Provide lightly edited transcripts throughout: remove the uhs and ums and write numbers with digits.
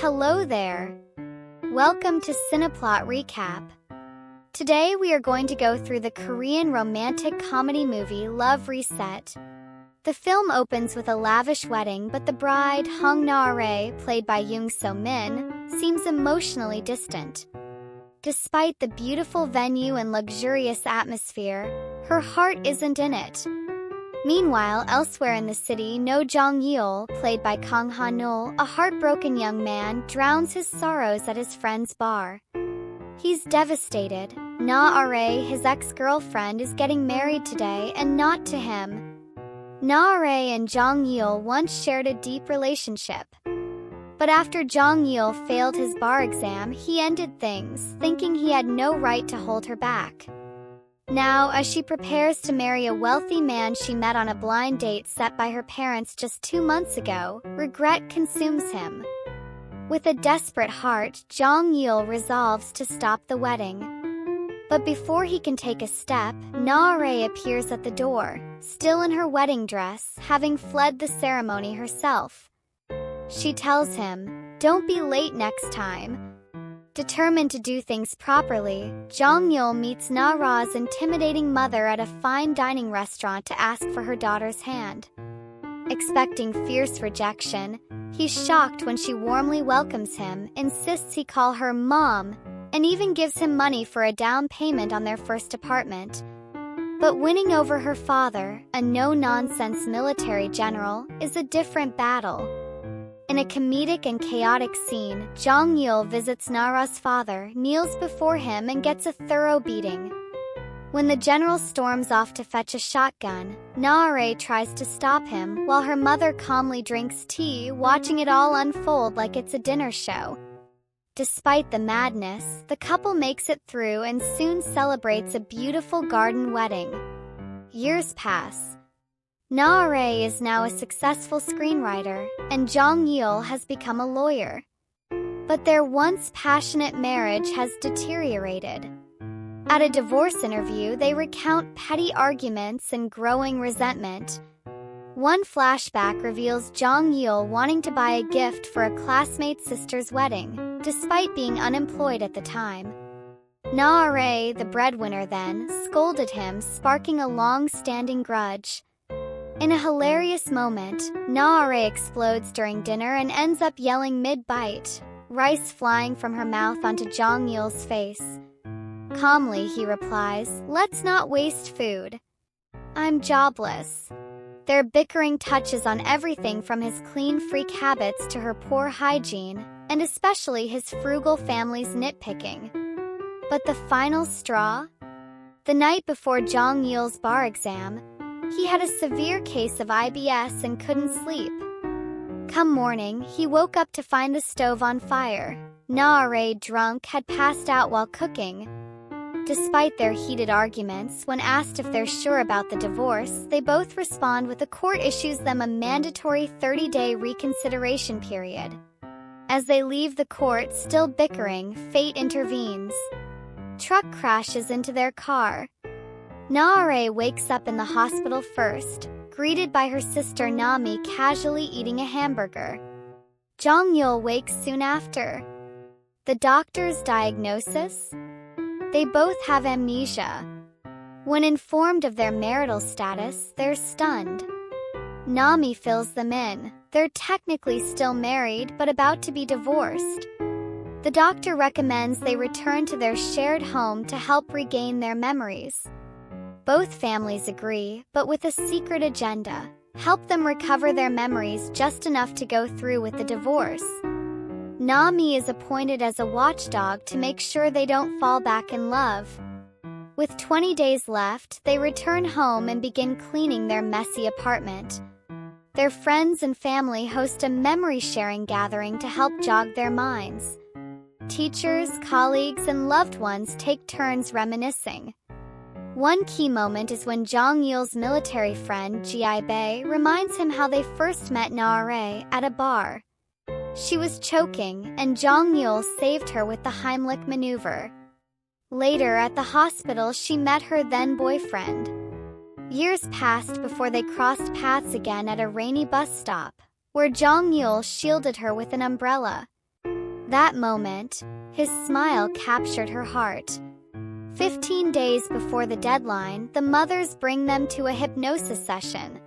Hello there. Welcome to Cineplot Recap. Today we are going to go through the Korean romantic comedy movie Love Reset. The film opens with a lavish wedding, but the bride, Hong Na-rae, played by Jung So-min, seems emotionally distant. Despite the beautiful venue and luxurious atmosphere, her heart isn't in it. Meanwhile, elsewhere in the city, Yeol, played by Kang Ha-nul, a heartbroken young man, drowns his sorrows at his friend's bar. He's devastated. Na-rae, his ex-girlfriend, is getting married today and not to him. Na-rae and Yeol once shared a deep relationship. But after Yeol failed his bar exam, he ended things, thinking he had no right to hold her back. Now, as she prepares to marry a wealthy man she met on a blind date set by her parents just 2 months ago, regret consumes him. With a desperate heart, Yeol resolves to stop the wedding. But before he can take a step, Na-rae appears at the door, still in her wedding dress, having fled the ceremony herself. She tells him, "Don't be late next time." Determined to do things properly, Yeol meets Na-ra's intimidating mother at a fine dining restaurant to ask for her daughter's hand. Expecting fierce rejection, he's shocked when she warmly welcomes him, insists he call her mom, and even gives him money for a down payment on their first apartment. But winning over her father, a no-nonsense military general, is a different battle. In a comedic and chaotic scene, Yeol visits Na-ra's father, kneels before him and gets a thorough beating. When the general storms off to fetch a shotgun, Na-rae tries to stop him while her mother calmly drinks tea, watching it all unfold like it's a dinner show. Despite the madness, the couple makes it through and soon celebrates a beautiful garden wedding. Years pass. Na-rae is now a successful screenwriter, and Yeol has become a lawyer. But their once passionate marriage has deteriorated. At a divorce interview, they recount petty arguments and growing resentment. One flashback reveals Yeol wanting to buy a gift for a classmate's sister's wedding, despite being unemployed at the time. Na-rae, the breadwinner, then scolded him, sparking a long-standing grudge. In a hilarious moment, Na-rae explodes during dinner and ends up yelling mid-bite, rice flying from her mouth onto Yeol's face. Calmly, he replies, "Let's not waste food. I'm jobless." Their bickering touches on everything from his clean freak habits to her poor hygiene, and especially his frugal family's nitpicking. But the final straw? The night before Yeol's bar exam, he had a severe case of IBS and couldn't sleep. Come morning, he woke up to find the stove on fire. Na-rae, drunk, had passed out while cooking. Despite their heated arguments, when asked if they're sure about the divorce, they both respond with the court issues them a mandatory 30-day reconsideration period. As they leave the court, still bickering, fate intervenes. Truck crashes into their car. Na-rae wakes up in the hospital first, greeted by her sister Nami casually eating a hamburger. Yeol wakes soon after. The doctor's diagnosis? They both have amnesia. When informed of their marital status, they're stunned. Nami fills them in. They're technically still married, but about to be divorced. The doctor recommends they return to their shared home to help regain their memories. Both families agree, but with a secret agenda: help them recover their memories just enough to go through with the divorce. Nami is appointed as a watchdog to make sure they don't fall back in love. With 20 days left, they return home and begin cleaning their messy apartment. Their friends and family host a memory-sharing gathering to help jog their minds. Teachers, colleagues, and loved ones take turns reminiscing. One key moment is when Yeol's military friend, Gi-bae, reminds him how they first met Na-rae at a bar. She was choking, and Yeol saved her with the Heimlich maneuver. Later, at the hospital, she met her then-boyfriend. Years passed before they crossed paths again at a rainy bus stop, where Yeol shielded her with an umbrella. That moment, his smile captured her heart. 15 days before the deadline, the mothers bring them to a hypnosis session.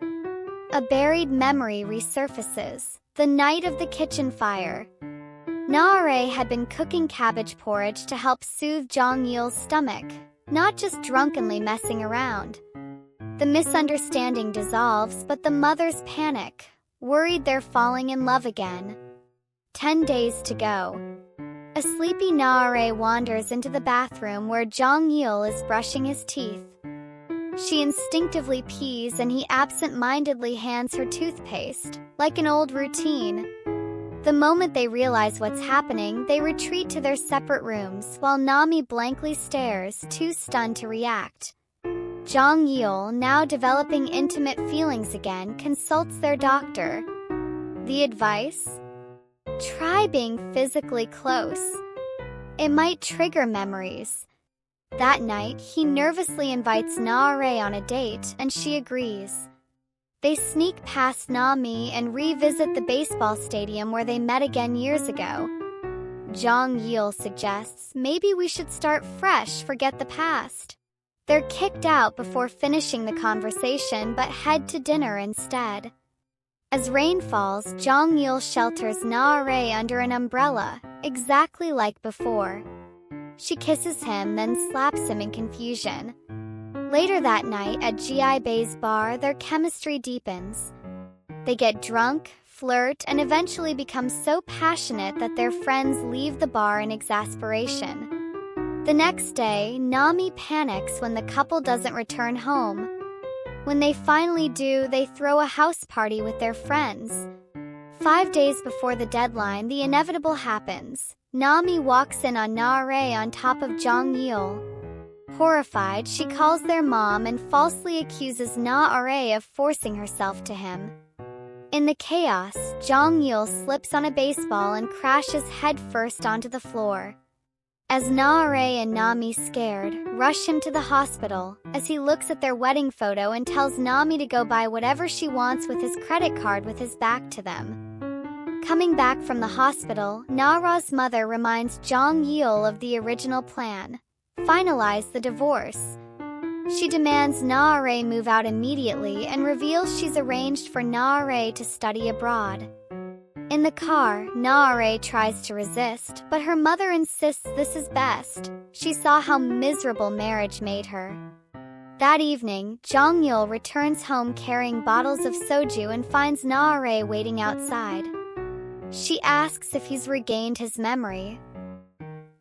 A buried memory resurfaces, the night of the kitchen fire. Naare had been cooking cabbage porridge to help soothe Jong Yeol's stomach, not just drunkenly messing around. The misunderstanding dissolves, but the mothers panic, worried they're falling in love again. 10 days to go. A sleepy Naare wanders into the bathroom where Jong Yeol is brushing his teeth. She instinctively pees and he absent-mindedly hands her toothpaste, like an old routine. The moment they realize what's happening, they retreat to their separate rooms while Nami blankly stares, too stunned to react. Jong Yeol, now developing intimate feelings again, consults their doctor. The advice? Try being physically close. It might trigger memories. That night, he nervously invites Naare on a date, and she agrees. They sneak past Nami and revisit the baseball stadium where they met again years ago. Jong Yeol suggests maybe we should start fresh, forget the past. They're kicked out before finishing the conversation but head to dinner instead. As rain falls, Jong Yeol shelters Naare under an umbrella, exactly like before. She kisses him, then slaps him in confusion. Later that night at Gi Bei's bar, their chemistry deepens. They get drunk, flirt, and eventually become so passionate that their friends leave the bar in exasperation. The next day, Nami panics when the couple doesn't return home. When they finally do, they throw a house party with their friends. 5 days before the deadline, the inevitable happens. Nami walks in on Naare on top of Jong Yeol. Horrified, she calls their mom and falsely accuses Naare of forcing herself to him. In the chaos, Jong Yeol slips on a baseball and crashes headfirst onto the floor. As Naare and Nami, scared, rush him to the hospital, as he looks at their wedding photo and tells Nami to go buy whatever she wants with his credit card with his back to them. Coming back from the hospital, Naara's mother reminds Jong Yeol of the original plan. Finalize the divorce. She demands Naare move out immediately and reveals she's arranged for Naare to study abroad. In the car, Naare tries to resist, but her mother insists this is best. She saw how miserable marriage made her. That evening, Jong Yeol returns home carrying bottles of soju and finds Naare waiting outside. She asks if he's regained his memory.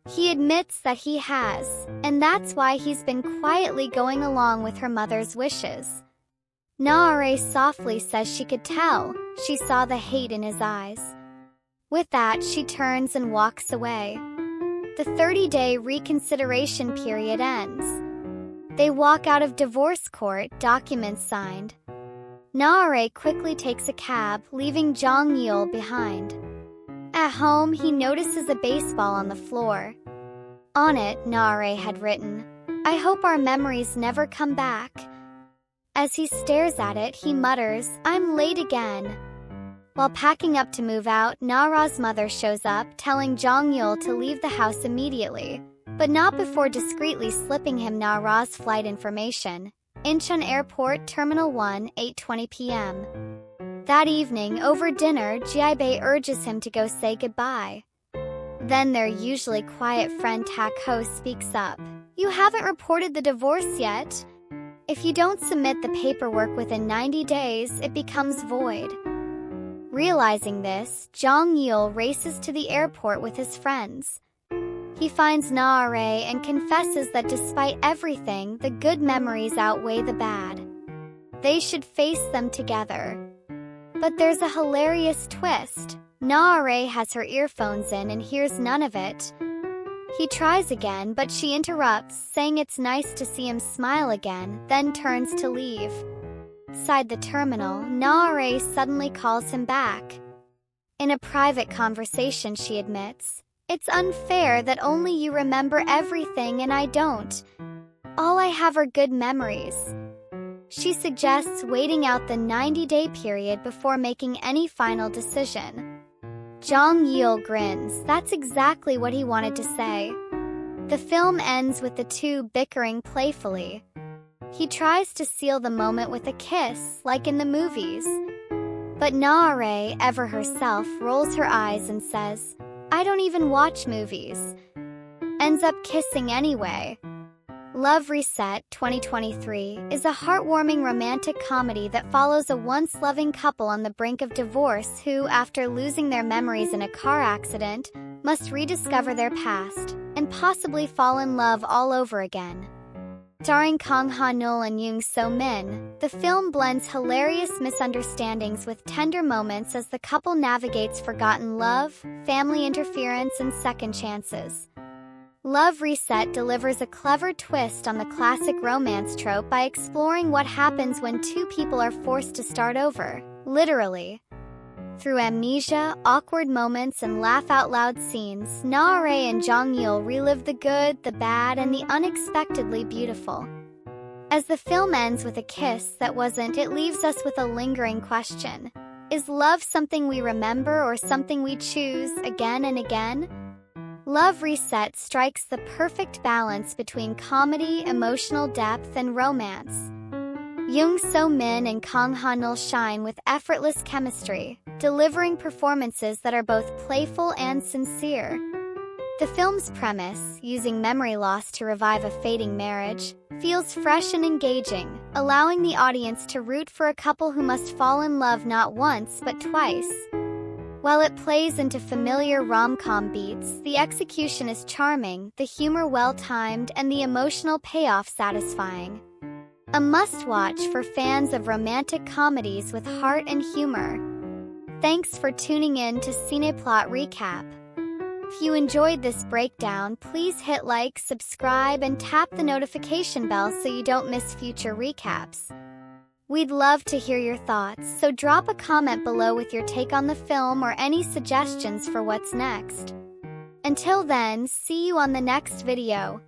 He admits that he has, and that's why he's been quietly going along with her mother's wishes. Naare softly says she could tell. She saw the hate in his eyes. With that, she turns and walks away. The 30-day reconsideration period ends. They walk out of divorce court, documents signed. Naare quickly takes a cab, leaving Jong Yeol behind. At home, he notices a baseball on the floor. On it, Naare had written, "I hope our memories never come back." As he stares at it, he mutters, "I'm late again." While packing up to move out, Naara's mother shows up, telling Jong Yeol to leave the house immediately, but not before discreetly slipping him Naara's flight information. Incheon Airport, Terminal 1, 8:20 p.m. That evening, over dinner, Gi Bei urges him to go say goodbye. Then their usually quiet friend Tak Ho speaks up. "You haven't reported the divorce yet. If you don't submit the paperwork within 90 days, it becomes void." Realizing this, Jong Yeol races to the airport with his friends. He finds Naare and confesses that despite everything, the good memories outweigh the bad. They should face them together. But there's a hilarious twist. Naare has her earphones in and hears none of it. He tries again, but she interrupts, saying it's nice to see him smile again, then turns to leave. Inside the terminal, Naare suddenly calls him back. In a private conversation, she admits, "It's unfair that only you remember everything and I don't. All I have are good memories." She suggests waiting out the 90-day period before making any final decision. Yeol grins. That's exactly what he wanted to say. The film ends with the two bickering playfully. He tries to seal the moment with a kiss, like in the movies. But Naare, ever herself, rolls her eyes and says, "I don't even watch movies." Ends up kissing anyway. Love Reset 2023 is a heartwarming romantic comedy that follows a once-loving couple on the brink of divorce who, after losing their memories in a car accident, must rediscover their past and possibly fall in love all over again. Starring Kang Ha-neul and Jung So-min, the film blends hilarious misunderstandings with tender moments as the couple navigates forgotten love, family interference, and second chances. Love Reset delivers a clever twist on the classic romance trope by exploring what happens when two people are forced to start over, literally. Through amnesia, awkward moments, and laugh-out-loud scenes, Naare and Jeong relive the good, the bad, and the unexpectedly beautiful. As the film ends with a kiss that wasn't, it leaves us with a lingering question. Is love something we remember or something we choose again and again? Love Reset strikes the perfect balance between comedy, emotional depth, and romance. Jung So-min and Kang Ha-neul shine with effortless chemistry, delivering performances that are both playful and sincere. The film's premise, using memory loss to revive a fading marriage, feels fresh and engaging, allowing the audience to root for a couple who must fall in love not once but twice. While it plays into familiar rom-com beats, the execution is charming, the humor well-timed, and the emotional payoff satisfying. A must-watch for fans of romantic comedies with heart and humor. Thanks for tuning in to Cineplot Recap. If you enjoyed this breakdown, please hit like, subscribe, and tap the notification bell so you don't miss future recaps. We'd love to hear your thoughts, so drop a comment below with your take on the film or any suggestions for what's next. Until then, see you on the next video.